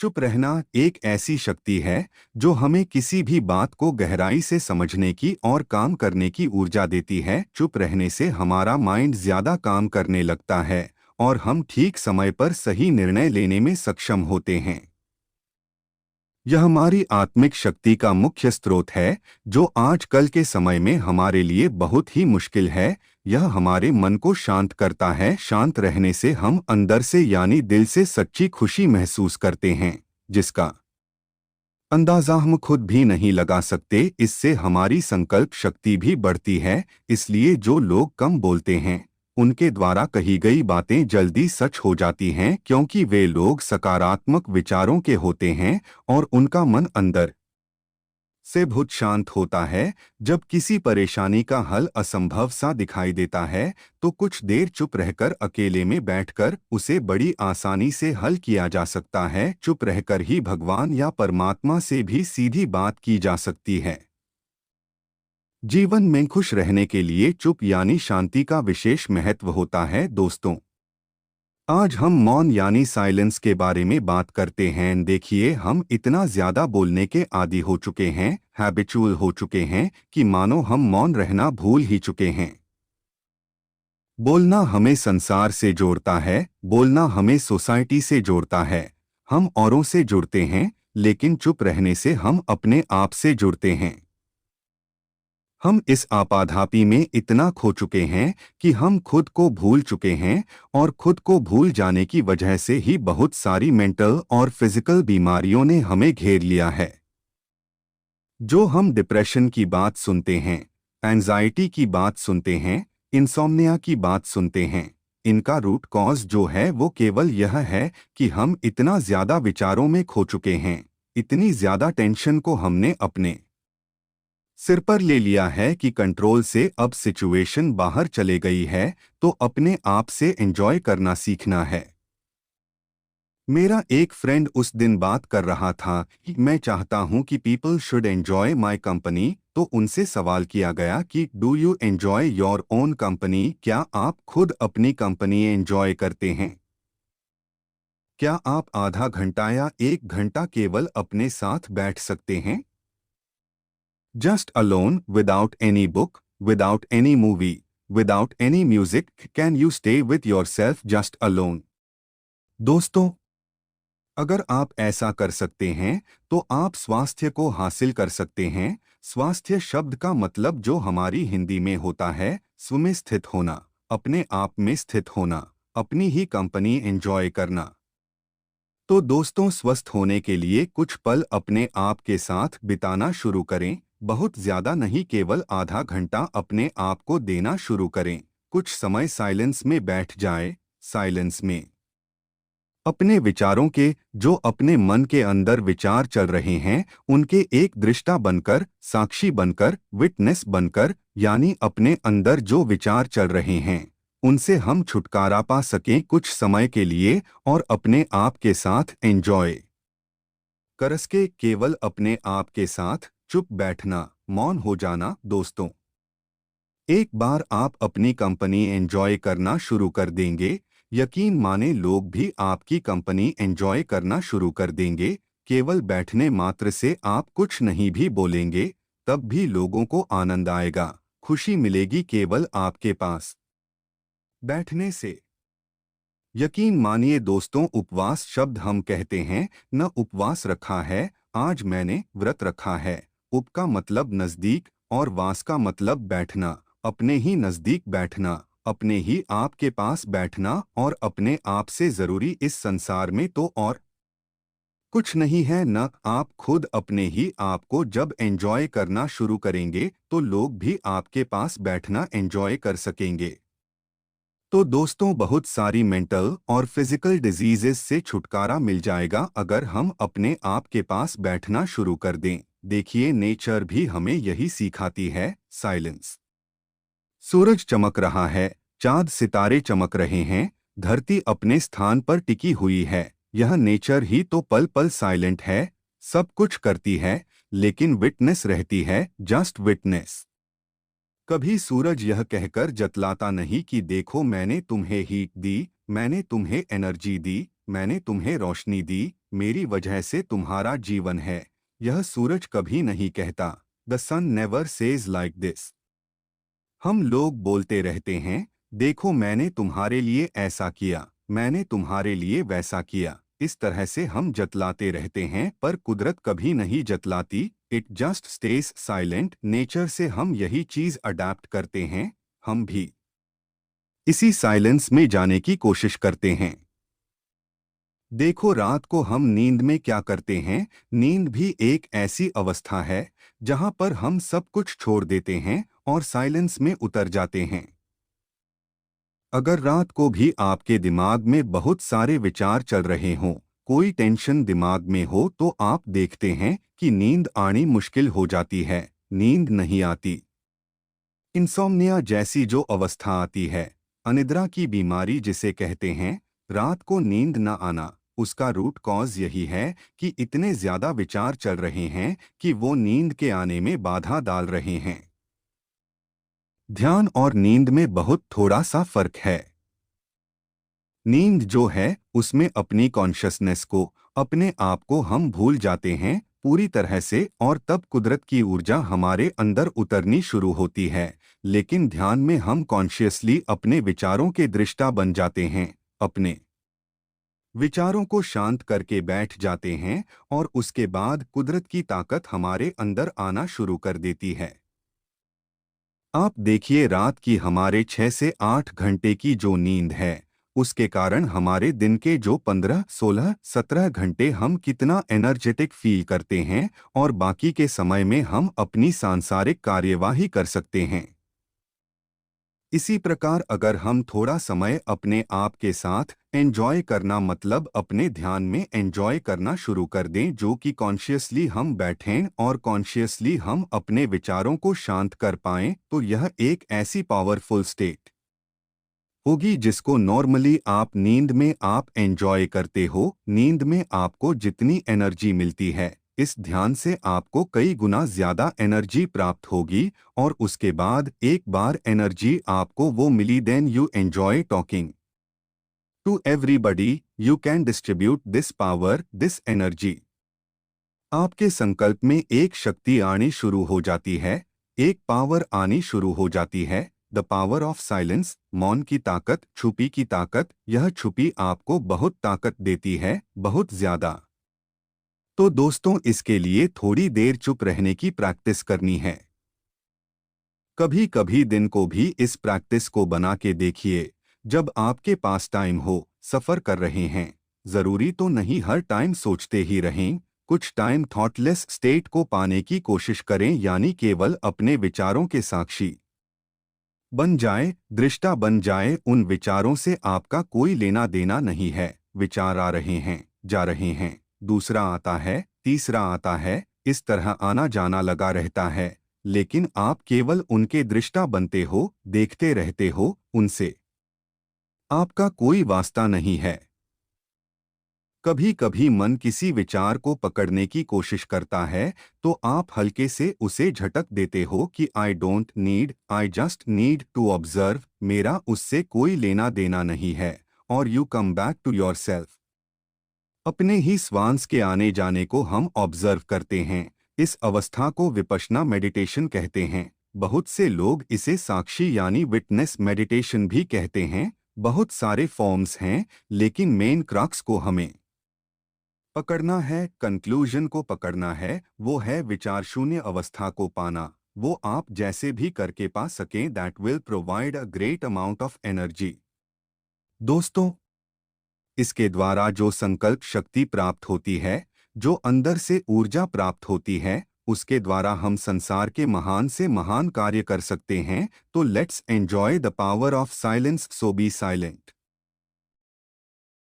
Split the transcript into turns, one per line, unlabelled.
चुप रहना एक ऐसी शक्ति है जो हमें किसी भी बात को गहराई से समझने की और काम करने की ऊर्जा देती है। चुप रहने से हमारा माइंड ज्यादा काम करने लगता है और हम ठीक समय पर सही निर्णय लेने में सक्षम होते हैं। यह हमारी आत्मिक शक्ति का मुख्य स्रोत है जो आजकल के समय में हमारे लिए बहुत ही मुश्किल है। यह हमारे मन को शांत करता है। शांत रहने से हम अंदर से यानी दिल से सच्ची खुशी महसूस करते हैं जिसका अंदाजा हम खुद भी नहीं लगा सकते। इससे हमारी संकल्प शक्ति भी बढ़ती है। इसलिए जो लोग कम बोलते हैं उनके द्वारा कही गई बातें जल्दी सच हो जाती हैं क्योंकि वे लोग सकारात्मक विचारों के होते हैं और उनका मन अंदर से बहुत शांत होता है। जब किसी परेशानी का हल असंभव सा दिखाई देता है तो कुछ देर चुप रहकर अकेले में बैठकर उसे बड़ी आसानी से हल किया जा सकता है। चुप रहकर ही भगवान या परमात्मा से भी सीधी बात की जा सकती है। जीवन में खुश रहने के लिए चुप यानी शांति का विशेष महत्व होता है। दोस्तों, आज हम मौन यानी साइलेंस के बारे में बात करते हैं। देखिए, हम इतना ज्यादा बोलने के आदी हो चुके हैं, हैबिचुअल हो चुके हैं कि मानो हम मौन रहना भूल ही चुके हैं। बोलना हमें संसार से जोड़ता है, बोलना हमें सोसाइटी से जोड़ता है। हम औरों से जुड़ते हैं, लेकिन चुप रहने से हम अपने आप से जुड़ते हैं। हम इस आपाधापी में इतना खो चुके हैं कि हम खुद को भूल चुके हैं और खुद को भूल जाने की वजह से ही बहुत सारी मेंटल और फिजिकल बीमारियों ने हमें घेर लिया है। जो हम डिप्रेशन की बात सुनते हैं, एंजाइटी की बात सुनते हैं, इंसोम्निया की बात सुनते हैं, इनका रूट कॉज जो है वो केवल यह है कि हम इतना ज्यादा विचारों में खो चुके हैं, इतनी ज्यादा टेंशन को हमने अपने सिर पर ले लिया है कि कंट्रोल से अब सिचुएशन बाहर चले गई है। तो अपने आप से एंजॉय करना सीखना है। मेरा एक फ्रेंड उस दिन बात कर रहा था कि मैं चाहता हूं कि people should enjoy my company. तो उनसे सवाल किया गया कि do you enjoy your own company? क्या आप खुद अपनी कंपनी एंजॉय करते हैं? क्या आप आधा घंटा या 1 घंटा केवल अपने साथ बैठ सकते हैं? Just alone, without any book, without any movie, without any music, can you stay with yourself just alone? दोस्तों, अगर आप ऐसा कर सकते हैं तो आप स्वास्थ्य को हासिल कर सकते हैं। स्वास्थ्य शब्द का मतलब जो हमारी हिंदी में होता है स्व में स्थित होना, अपने आप में स्थित होना, अपनी ही कंपनी एंजॉय करना। तो दोस्तों, स्वस्थ होने के लिए कुछ पल अपने आप के साथ बिताना शुरू करें। बहुत ज्यादा नहीं, केवल आधा घंटा अपने आप को देना शुरू करें। कुछ समय साइलेंस में बैठ जाए। साइलेंस में अपने विचारों के, जो अपने मन के अंदर विचार चल रहे हैं, उनके एक दृष्टा बनकर, साक्षी बनकर, विटनेस बनकर, यानी अपने अंदर जो विचार चल रहे हैं उनसे हम छुटकारा पा सकें कुछ समय के लिए और अपने आप के साथ एंजॉय कर सके। केवल अपने आप के साथ चुप बैठना, मौन हो जाना। दोस्तों, एक बार आप अपनी कंपनी एंजॉय करना शुरू कर देंगे, यकीन माने लोग भी आपकी कंपनी एंजॉय करना शुरू कर देंगे। केवल बैठने मात्र से आप कुछ नहीं भी बोलेंगे, तब भी लोगों को आनंद आएगा, खुशी मिलेगी केवल आपके पास बैठने से। यकीन मानिए दोस्तों, उपवास शब्द हम कहते हैं, न उपवास रखा है, आज मैंने व्रत रखा है। उप का मतलब नजदीक और वास का मतलब बैठना, अपने ही नजदीक बैठना, अपने ही आप के पास बैठना और अपने आप से जरूरी इस संसार में तो और कुछ नहीं है। न आप खुद अपने ही आप को जब एंजॉय करना शुरू करेंगे तो लोग भी आपके पास बैठना एंजॉय कर सकेंगे। तो दोस्तों, बहुत सारी मेंटल और फिजिकल डिजीजेस से छुटकारा मिल जाएगा अगर हम अपने आप के पास बैठना शुरू कर दें। देखिए, नेचर भी हमें यही सिखाती है। साइलेंस। सूरज चमक रहा है, चांद सितारे चमक रहे हैं, धरती अपने स्थान पर टिकी हुई है। यह नेचर ही तो पल पल साइलेंट है, सब कुछ करती है लेकिन विटनेस रहती है, जस्ट विटनेस। कभी सूरज यह कहकर जतलाता नहीं कि देखो मैंने तुम्हें हीट दी, मैंने तुम्हें एनर्जी दी, मैंने तुम्हें रोशनी दी। मेरी वजह से तुम्हारा जीवन है। यह सूरज कभी नहीं कहता। The sun never says like this. हम लोग बोलते रहते हैं, देखो मैंने तुम्हारे लिए ऐसा किया, मैंने तुम्हारे लिए वैसा किया। इस तरह से हम जतलाते रहते हैं, पर कुदरत कभी नहीं जतलाती। It just stays silent. Nature से हम यही चीज अडैप्ट करते हैं। हम भी इसी साइलेंस में जाने की कोशिश करते हैं। देखो रात को हम नींद में क्या करते हैं। नींद भी एक ऐसी अवस्था है जहां पर हम सब कुछ छोड़ देते हैं और साइलेंस में उतर जाते हैं। अगर रात को भी आपके दिमाग में बहुत सारे विचार चल रहे हों, कोई टेंशन दिमाग में हो, तो आप देखते हैं कि नींद आनी मुश्किल हो जाती है, नींद नहीं आती। इंसोम्निया जैसी जो अवस्था आती है, अनिद्रा की बीमारी जिसे कहते हैं, रात को नींद न आना, उसका रूट कॉज यही है कि इतने ज्यादा विचार चल रहे हैं कि वो नींद के आने में बाधा डाल रहे हैं। ध्यान और नींद में बहुत थोड़ा सा फर्क है। नींद जो है उसमें अपनी कॉन्शसनेस को, अपने आप को हम भूल जाते हैं पूरी तरह से, और तब कुदरत की ऊर्जा हमारे अंदर उतरनी शुरू होती है। लेकिन ध्यान में हम कॉन्शियसली अपने विचारों के दृष्टा बन जाते हैं, अपने विचारों को शांत करके बैठ जाते हैं, और उसके बाद कुदरत की ताकत हमारे अंदर आना शुरू कर देती है। आप देखिए रात की हमारे 6 से 8 घंटे की जो नींद है, उसके कारण हमारे दिन के जो 15, 16, 17 घंटे हम कितना एनर्जेटिक फील करते हैं, और बाकी के समय में हम अपनी सांसारिक कार्यवाही कर सकते हैं। इसी प्रकार अगर हम थोड़ा समय अपने आप के साथ एंजॉय करना, मतलब अपने ध्यान में एंजॉय करना शुरू कर दें, जो कि कॉन्शियसली हम बैठें और कॉन्शियसली हम अपने विचारों को शांत कर पाएं, तो यह एक ऐसी पावरफुल स्टेट होगी जिसको नॉर्मली आप नींद में आप एंजॉय करते हो। नींद में आपको जितनी एनर्जी मिलती है, इस ध्यान से आपको कई गुना ज्यादा एनर्जी प्राप्त होगी, और उसके बाद एक बार एनर्जी आपको वो मिली, then you enjoy talking to everybody, you can distribute this power, this energy. आपके संकल्प में एक शक्ति आनी शुरू हो जाती है, एक पावर आनी शुरू हो जाती है। द पावर ऑफ साइलेंस, मौन की ताकत, छुपी की ताकत। यह छुपी आपको बहुत ताकत देती है, बहुत ज्यादा। तो दोस्तों, इसके लिए थोड़ी देर चुप रहने की प्रैक्टिस करनी है। कभी कभी दिन को भी इस प्रैक्टिस को बना के देखिए, जब आपके पास टाइम हो, सफर कर रहे हैं। जरूरी तो नहीं हर टाइम सोचते ही रहें, कुछ टाइम थॉटलेस स्टेट को पाने की कोशिश करें, यानी केवल अपने विचारों के साक्षी बन जाए, दृष्टा बन जाए। उन विचारों से आपका कोई लेना देना नहीं है। विचार आ रहे हैं, जा रहे हैं, दूसरा आता है, तीसरा आता है, इस तरह आना जाना लगा रहता है, लेकिन आप केवल उनके दृष्टा बनते हो, देखते रहते हो, उनसे आपका कोई वास्ता नहीं है। कभी कभी मन किसी विचार को पकड़ने की कोशिश करता है, तो आप हल्के से उसे झटक देते हो कि I don't need, I just need to observe, मेरा उससे कोई लेना देना नहीं है, और you come back to yourself. अपने ही श्वास के आने जाने को हम ऑब्जर्व करते हैं। इस अवस्था को विपश्यना मेडिटेशन कहते हैं। बहुत से लोग इसे साक्षी यानी विटनेस मेडिटेशन भी कहते हैं। बहुत सारे फॉर्म्स हैं, लेकिन मेन क्रक्स को हमें पकड़ना है, कंक्लूजन को पकड़ना है, वो है विचार शून्य अवस्था को पाना। वो आप जैसे भी करके पा सकें, that will provide a great amount of energy. दोस्तों, इसके द्वारा जो संकल्प शक्ति प्राप्त होती है, जो अंदर से ऊर्जा प्राप्त होती है, उसके द्वारा हम संसार के महान से महान कार्य कर सकते हैं। तो let's enjoy the power of silence, so be silent.